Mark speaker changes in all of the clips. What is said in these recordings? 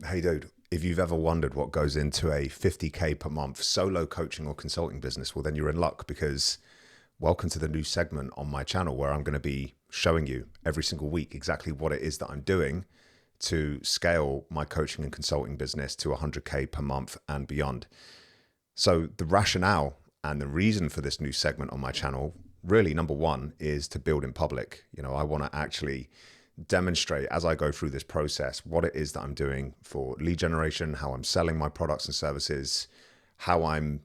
Speaker 1: Hey dude, if you've ever wondered what goes into a 50K per month solo coaching or consulting business, well then you're in luck, because welcome to the new segment on my channel where I'm going to be showing you every single week exactly what it is that I'm doing to scale my coaching and consulting business to 100K per month and beyond. So the rationale and the reason for this new segment on my channel, really number one, is to build in public. I want to actually demonstrate as I go through this process what it is that I'm doing for lead generation, how I'm selling my products and services, how I'm,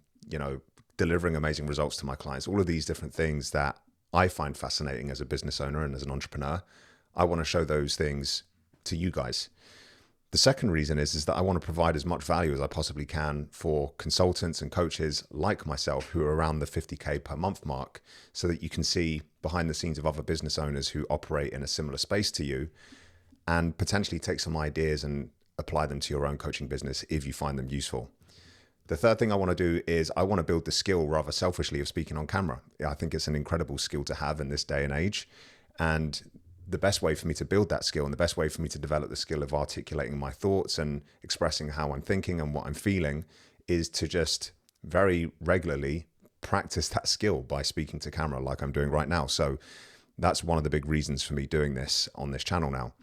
Speaker 1: delivering amazing results to my clients, all of these different things that I find fascinating as a business owner and as an entrepreneur. I want to show those things to you guys. The second reason is that I want to provide as much value as I possibly can for consultants and coaches like myself who are around the 50K per month mark, so that you can see behind the scenes of other business owners who operate in a similar space to you and potentially take some ideas and apply them to your own coaching business if you find them useful. The third thing I want to do is I want to build the skill, rather selfishly, of speaking on camera. I think it's an incredible skill to have in this day and age. And the best way for me to build that skill and the best way for me to develop the skill of articulating my thoughts and expressing how I'm thinking and what I'm feeling is to just very regularly practice that skill by speaking to camera like I'm doing right now. So that's one of the big reasons for me doing this on this channel now.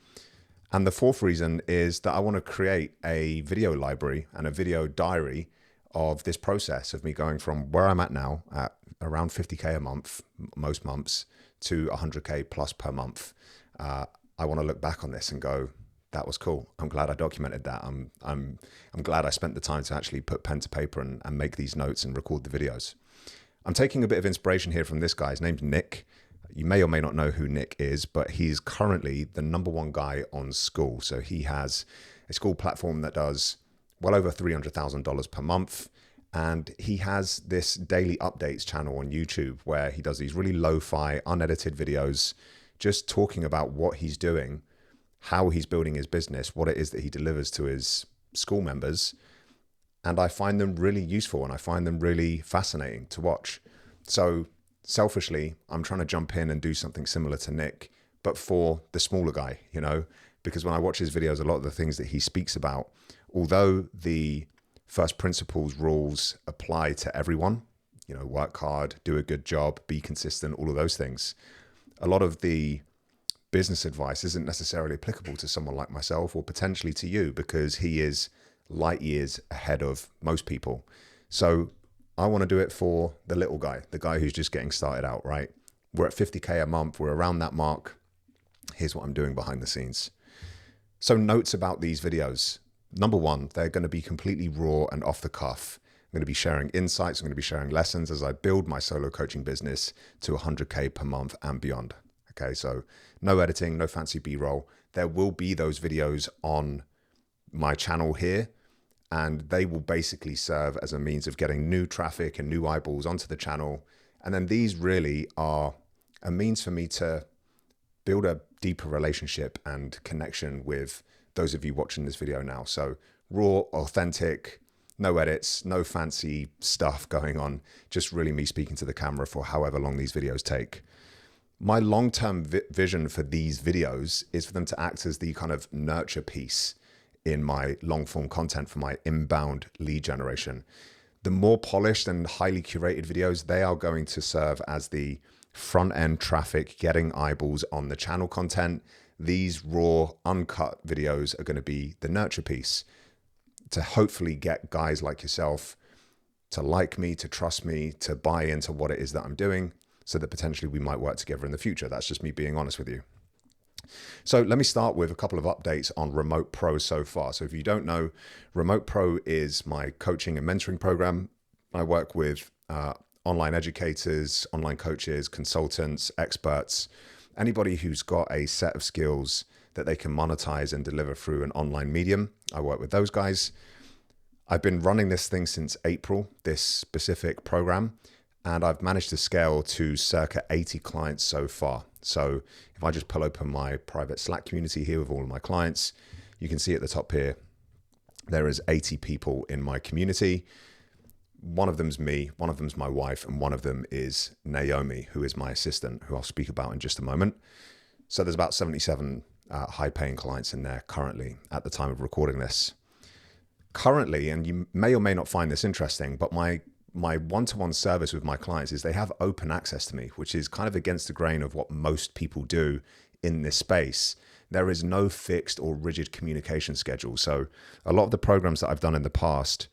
Speaker 1: And the fourth reason is that I want to create a video library and a video diary of this process of me going from where I'm at now at around 50K a month, most months, to 100K plus per month. I want to look back on this and go, that was cool. I'm glad I documented that. I'm glad I spent the time to actually put pen to paper and make these notes and record the videos. I'm taking a bit of inspiration here from this guy. His name's Nick. You may or may not know who Nick is, but he's currently the #1 guy on School. So he has a school platform that does well over $300,000 per month. And he has this daily updates channel on YouTube where he does these really lo-fi, unedited videos, just talking about what he's doing, how he's building his business, what it is that he delivers to his school members. And I find them really useful and I find them really fascinating to watch. So selfishly, I'm trying to jump in and do something similar to Nick, but for the smaller guy, because when I watch his videos, a lot of the things that he speaks about, although the first principles rules apply to everyone, work hard, do a good job, be consistent, all of those things. A lot of the business advice isn't necessarily applicable to someone like myself or potentially to you, because he is light years ahead of most people. So I want to do it for the little guy, the guy who's just getting started out, right? We're at 50K a month. We're around that mark. Here's what I'm doing behind the scenes. So notes about these videos. Number one, they're going to be completely raw and off the cuff. I'm going to be sharing insights. I'm going to be sharing lessons as I build my solo coaching business to 100K per month and beyond. Okay, so no editing, no fancy B-roll. There will be those videos on my channel here, and they will basically serve as a means of getting new traffic and new eyeballs onto the channel. And then these really are a means for me to build a deeper relationship and connection with those of you watching this video now. So raw, authentic, no edits, no fancy stuff going on, just really me speaking to the camera for however long these videos take. My long-term vision for these videos is for them to act as the kind of nurture piece in my long-form content for my inbound lead generation. The more polished and highly curated videos, they are going to serve as the front-end traffic, getting eyeballs on the channel content. These raw, uncut videos are going to be the nurture piece to hopefully get guys like yourself to like me, to trust me, to buy into what it is that I'm doing, so that potentially we might work together in the future. That's just me being honest with you. So let me start with a couple of updates on Remote Pro so far. So if you don't know, Remote Pro is my coaching and mentoring program. I work with online educators, online coaches, consultants, experts, anybody who's got a set of skills that they can monetize and deliver through an online medium. I work with those guys. I've been running this thing since April, this specific program, and I've managed to scale to circa 80 clients so far. So if I just pull open my private Slack community here with all of my clients, you can see at the top here, there is 80 people in my community. One of them's me, one of them's my wife, and one of them is Naomi, who is my assistant, who I'll speak about in just a moment. So there's about 77 high-paying clients in there currently at the time of recording this. currently, and you may or may not find this interesting, but my one-to-one service with my clients is they have open access to me, which is kind of against the grain of what most people do in this space. There is no fixed or rigid communication schedule. So a lot of the programs that I've done in the past,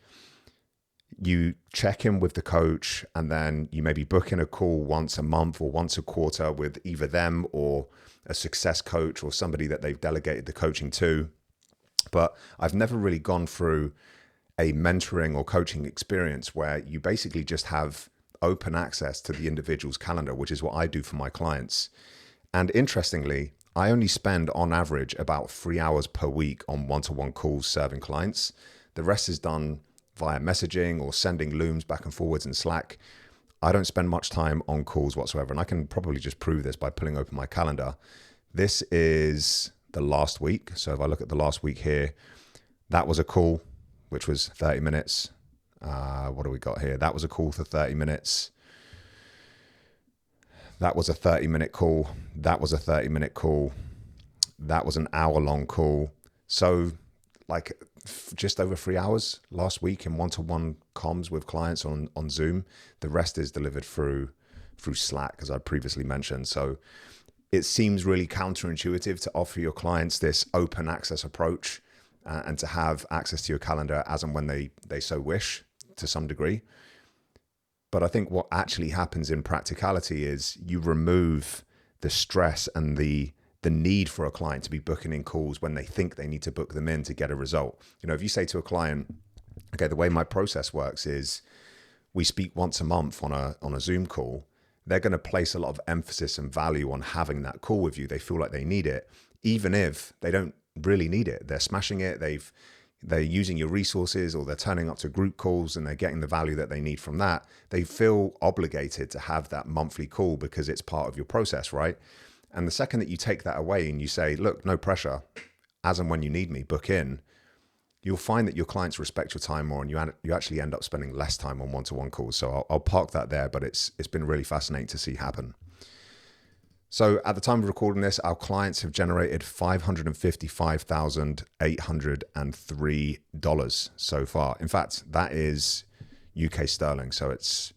Speaker 1: you check in with the coach and then you maybe book in a call once a month or once a quarter with either them or a success coach or somebody that they've delegated the coaching to. But I've never really gone through a mentoring or coaching experience where you basically just have open access to the individual's calendar, which is what I do for my clients. And interestingly, I only spend on average about 3 hours per week on one-to-one calls serving clients. The rest is done via messaging or sending looms back and forwards in Slack. I don't spend much time on calls whatsoever. And I can probably just prove this by pulling open my calendar. This is the last week. So if I look at the last week here, that was a call, which was 30 minutes. What do we got here? That was a call for 30 minutes. That was a 30-minute call. That was a 30-minute call. That was an hour-long call. So like just over 3 hours last week in one-to-one comms with clients on Zoom. The rest is delivered through Slack, as I previously mentioned. So it seems really counterintuitive to offer your clients this open access approach and to have access to your calendar as and when they so wish to some degree. But I think what actually happens in practicality is you remove the stress and the need for a client to be booking in calls when they think they need to book them in to get a result. You know, if you say to a client, okay, the way my process works is we speak once a month on a Zoom call, they're going to place a lot of emphasis and value on having that call with you. They feel like they need it, even if they don't really need it. They're smashing it. They're using your resources, or they're turning up to group calls and they're getting the value that they need from that. They feel obligated to have that monthly call because it's part of your process, right? And the second that you take that away and you say, look, no pressure, as and when you need me, book in, you'll find that your clients respect your time more, and you actually end up spending less time on one-to-one calls. So I'll park that there, but it's been really fascinating to see happen. So at the time of recording this, our clients have generated $555,803 so far. In fact, that is UK sterling. So it's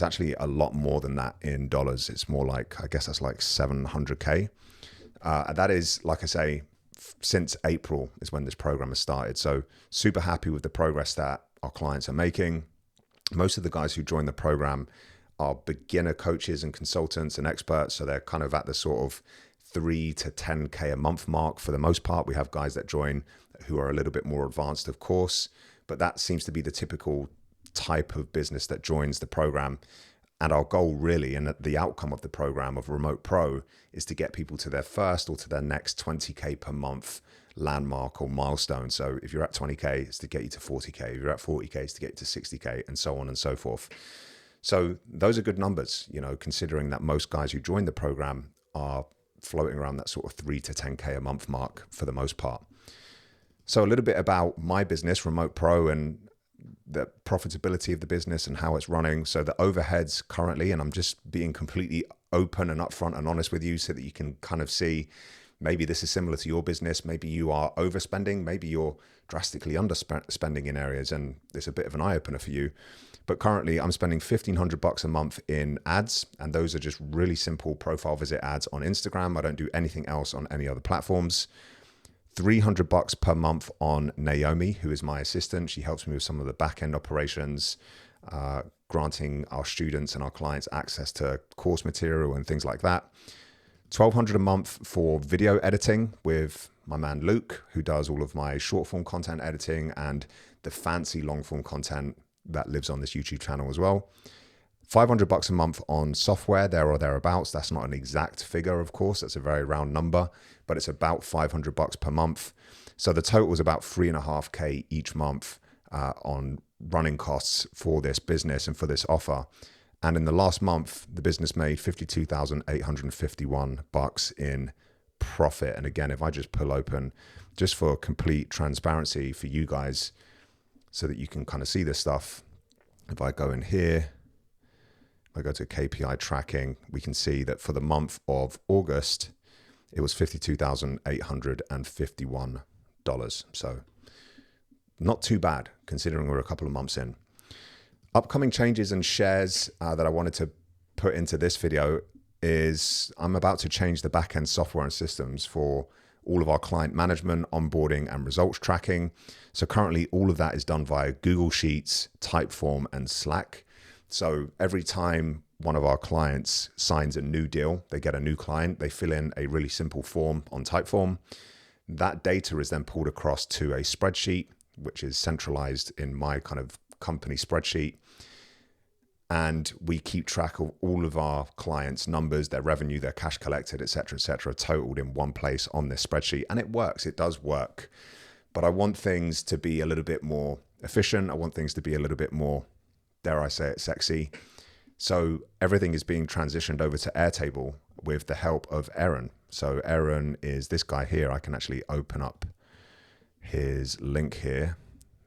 Speaker 1: actually a lot more than that in dollars. It's more like, I guess that's like 700K. That is, like I say, since April is when this program has started. So super happy with the progress that our clients are making. Most of the guys who join the program are beginner coaches and consultants and experts. So they're kind of at the sort of 3 to 10K a month mark for the most part. We have guys that join who are a little bit more advanced, of course, but that seems to be the typical type of business that joins the program. And our goal really, and the outcome of the program of Remote Pro, is to get people to their first or to their next 20K per month landmark or milestone. So if you're at 20K, it's to get you to 40K. If you're at 40K, it's to get you to 60K, and so on and so forth. So those are good numbers, you know, considering that most guys who join the program are floating around that sort of 3 to 10K a month mark for the most part. So a little bit about my business, Remote Pro, and the profitability of the business and how it's running. So the overheads currently, and I'm just being completely open and upfront and honest with you so that you can kind of see, maybe this is similar to your business. Maybe you are overspending. Maybe you're drastically underspending in areas, and it's a bit of an eye opener for you. But currently I'm spending $1,500 a month in ads, and those are just really simple profile visit ads on Instagram. I don't do anything else on any other platforms. $300 per month on Naomi, who is my assistant. She helps me with some of the back-end operations, granting our students and our clients access to course material and things like that. $1,200 a month for video editing with my man Luke, who does all of my short form content editing and the fancy long form content that lives on this YouTube channel as well. $500 a month on software, there or thereabouts. That's not an exact figure, of course. That's a very round number, but it's about $500 per month. So the total is about 3.5K each month on running costs for this business and for this offer. And in the last month, the business made $52,851 in profit. And again, if I just pull open, just for complete transparency for you guys, so that you can kind of see this stuff. If I go in here, if I go to KPI tracking, we can see that for the month of August, it was $52,851. So not too bad considering we're a couple of months in. Upcoming changes and shares that I wanted to put into this video is I'm about to change the backend software and systems for all of our client management, onboarding, and results tracking. So currently all of that is done via Google Sheets, Typeform, and Slack. So every time one of our clients signs a new deal, they get a new client, they fill in a really simple form on Typeform. That data is then pulled across to a spreadsheet, which is centralized in my kind of company spreadsheet. And we keep track of all of our clients' numbers, their revenue, their cash collected, et cetera, totaled in one place on this spreadsheet. And it works, it does work. But I want things to be a little bit more efficient. I want things to be a little bit more, dare I say it, sexy. So everything is being transitioned over to Airtable with the help of Aaron. So Aaron is this guy here. I can actually open up his link here.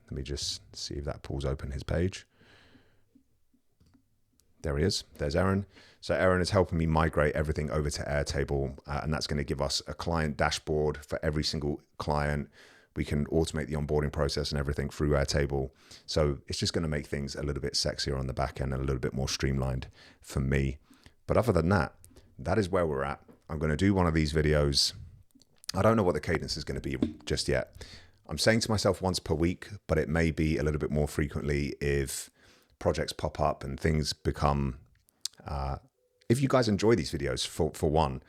Speaker 1: Let me just see if that pulls open his page. There he is. There's Aaron. So Aaron is helping me migrate everything over to Airtable, and that's going to give us a client dashboard for every single client. We can automate the onboarding process and everything through Airtable. So it's just going to make things a little bit sexier on the back end and a little bit more streamlined for me. But other than that, that is where we're at. I'm going to do one of these videos. I don't know what the cadence is going to be just yet. I'm saying to myself once per week, but it may be a little bit more frequently if projects pop up and things become, if you guys enjoy these videos for one,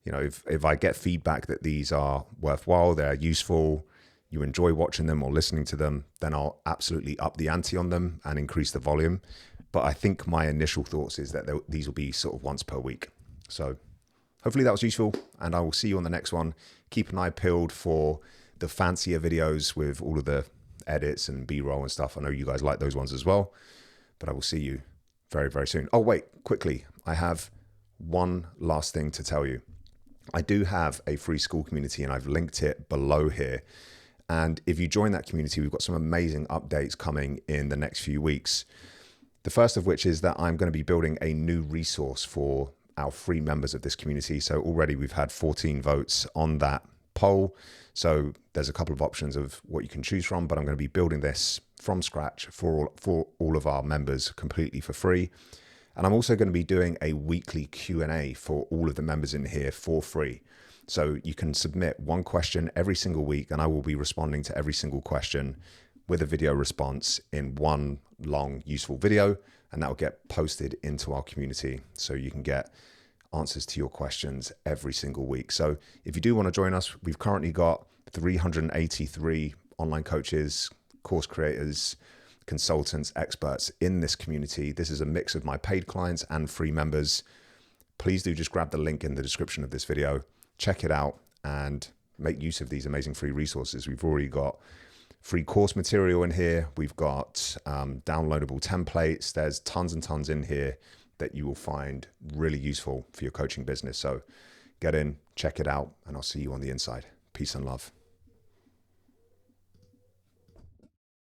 Speaker 1: you know, if I get feedback that these are worthwhile, they're useful, you enjoy watching them or listening to them, then I'll absolutely up the ante on them and increase the volume. But I think my initial thoughts is that these will be sort of once per week. So hopefully that was useful, and I will see you on the next one. Keep an eye peeled for the fancier videos with all of the edits and B-roll and stuff. I know you guys like those ones as well, but I will see you very, very soon. Oh, wait, quickly. I have one last thing to tell you. I do have a free school community, and I've linked it below here. And if you join that community, we've got some amazing updates coming in the next few weeks. The first of which is that I'm going to be building a new resource for our free members of this community. So already we've had 14 votes on that poll. So there's a couple of options of what you can choose from, but I'm going to be building this from scratch for all of our members completely for free. And I'm also going to be doing a weekly Q&A for all of the members in here for free. So you can submit one question every single week, and I will be responding to every single question with a video response in one long, useful video, and that will get posted into our community. So you can get answers to your questions every single week. So if you do want to join us, we've currently got 383 online coaches, course creators, consultants, experts in this community. This is a mix of my paid clients and free members. Please do just grab the link in the description of this video, check it out, and make use of these amazing free resources. We've already got free course material in here. We've got downloadable templates. There's tons and tons in here that you will find really useful for your coaching business. So get in, check it out, and I'll see you on the inside. Peace and love.